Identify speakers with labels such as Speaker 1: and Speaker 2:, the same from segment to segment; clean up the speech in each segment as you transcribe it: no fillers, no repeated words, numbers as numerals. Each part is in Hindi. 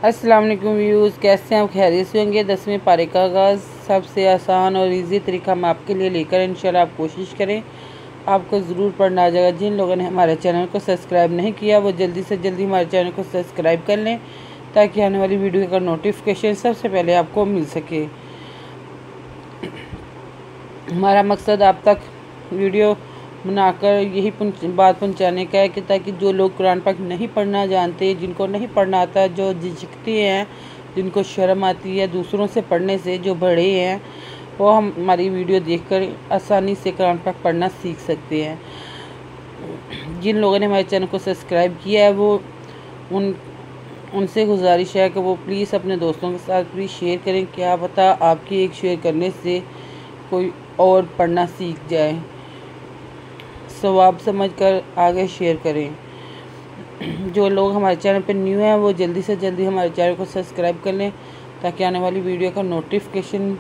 Speaker 1: अस्सलाम वालेकुम व्यूज़, कैसे हैं आप? खैरियत से होंगे। 10वें पारे का आगाज़ सबसे आसान और इजी तरीका हम आपके लिए लेकर इंशाल्लाह आप कोशिश करें, आपको ज़रूर पढ़ना आ जाएगा। जिन लोगों ने हमारे चैनल को सब्सक्राइब नहीं किया वो जल्दी से जल्दी हमारे चैनल को सब्सक्राइब कर लें ताकि आने वाली वीडियो का नोटिफिकेशन सबसे पहले आपको मिल सके। हमारा मकसद आप तक वीडियो बनाकर यही बात पहुंचाने का है कि ताकि जो लोग कुरान पाक नहीं पढ़ना जानते, जिनको नहीं पढ़ना आता, जो झिझकते हैं, जिनको शर्म आती है दूसरों से पढ़ने से, जो बड़े हैं, वो हमारी वीडियो देखकर आसानी से कुरान पाक पढ़ना सीख सकते हैं। जिन लोगों ने हमारे चैनल को सब्सक्राइब किया है वो उनसे गुजारिश है कि वो प्लीज़ अपने दोस्तों के साथ भी शेयर करें। क्या पता आपकी एक शेयर करने से कोई और पढ़ना सीख जाए। सवाब समझकर आगे शेयर करें। जो लोग हमारे चैनल पर न्यू हैं वो जल्दी से जल्दी हमारे चैनल को सब्सक्राइब कर लें ताकि आने वाली वीडियो का नोटिफिकेशन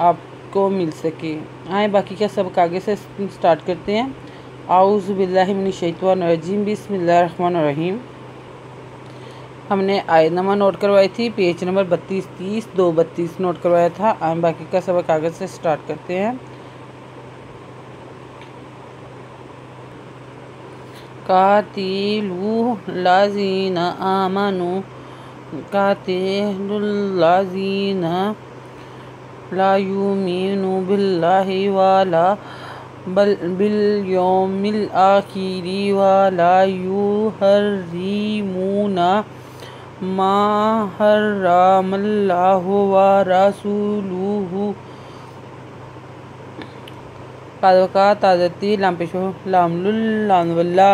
Speaker 1: आपको मिल सके। आए बाकी का सबक आगे से स्टार्ट करते हैं। आऊज़ु बिल्लाहि मिनश शैतानिर रजीम, बिस्मिल्लाहिर रहमानिर रहीम। हमने आयत नंबर नोट करवाई थी, पेज नंबर 32-30 2-32 नोट करवाया था। आए बाकी का सबक आगे से स्टार्ट करते हैं। कातिलु लाज़ीना आमनु, कातिलु लाज़ीना ला युमिनु बिल्लाहि वाला बिल यौमिल आखिरी वाला युहर्रिमुना मा हर्रमल्लाहु व रसूलुहु। पादका ताजती लामपेशो लामलुल्लावल्ला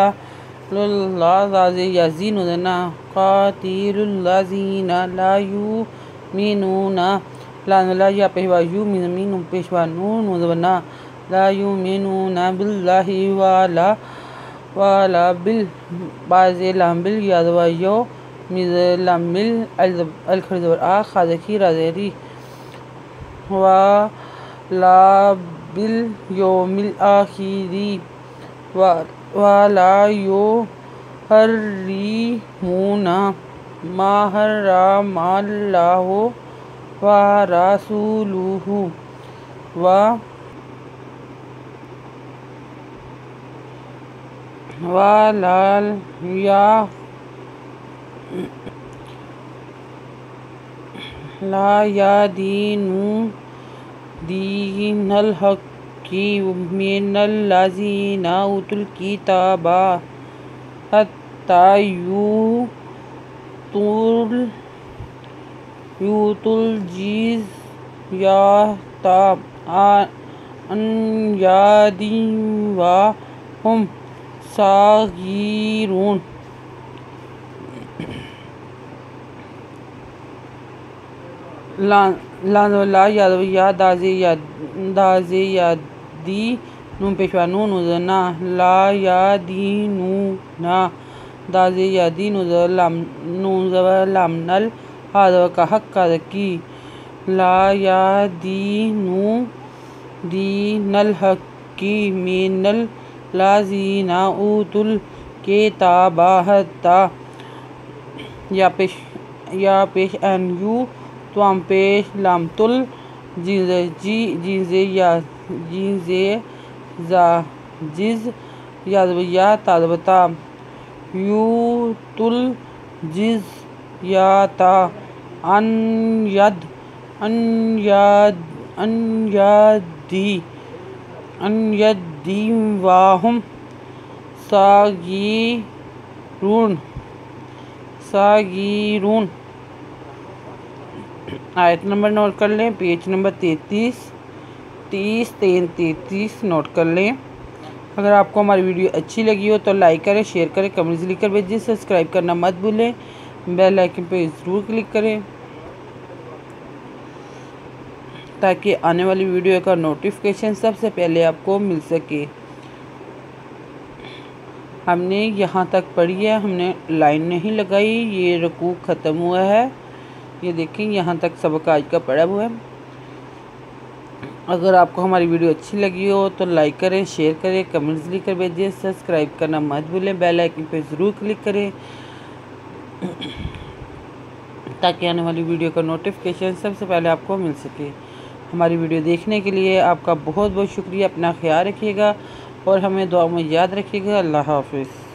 Speaker 1: लुल्ला जाज़े याज़ीनुना कातिलुल्लाज़ीना ला युमिनुना लानला या पेशवा युमिनु पेशवा नूनुना ला युमिनुना बिल्लाहि वाला बिल बाज़े लामिल यादवायो मिज़लामिल अलखरज़वर आ खाज़की राज़ेरी वाला बिल यौमिल आखिरी वाला युहर्रिमुना मा हर्रमल्लाहु व रसूलुहु ला यादीनु दीनल हक़्क़ि मिनल्लज़ीना उतुल किताबा हत्ता युतुल जिज़्यता अन यदीन व हुम सागिरून। लानवला यादविया दाज़े यादी नून पेशवा नूनुज़ना ला यादीनूना दाज़े यादी नूज़लामनल हाज़व का हक़ का की ला यादीनू दीनल हक़्क़ि मिनल लाज़ीना उतुल किताबा हत्ता या पेश एन यू त्वाम पेश लामतुल जिज़े यादविया तादबता यूतुल जिज़्यता अन यदी वाहुम सागिरून। आयत नंबर नोट कर लें, पेज नंबर 33 नोट कर लें। अगर आपको हमारी वीडियो अच्छी लगी हो तो लाइक करें, शेयर करें, कमेंट्स लिखकर भेजिए। सब्सक्राइब करना मत भूलें, बेल आइकन पे ज़रूर क्लिक करें ताकि आने वाली वीडियो का नोटिफिकेशन सबसे पहले आपको मिल सके। हमने यहाँ तक पढ़ी है, हमने लाइन नहीं लगाई। ये रुकू ख़त्म हुआ है, ये देखें यहाँ तक सबक आज का पढ़ा हुआ है। अगर आपको हमारी वीडियो अच्छी लगी हो तो लाइक करें, शेयर करें, कमेंट्स लिखकर भेजिए। सब्सक्राइब करना मत भूलें, बेल आइकन पर ज़रूर क्लिक करें ताकि आने वाली वीडियो का नोटिफिकेशन सबसे पहले आपको मिल सके। हमारी वीडियो देखने के लिए आपका बहुत बहुत शुक्रिया। अपना ख्याल रखिएगा और हमें दुआ में याद रखिएगा। अल्लाह हाफ़िज़।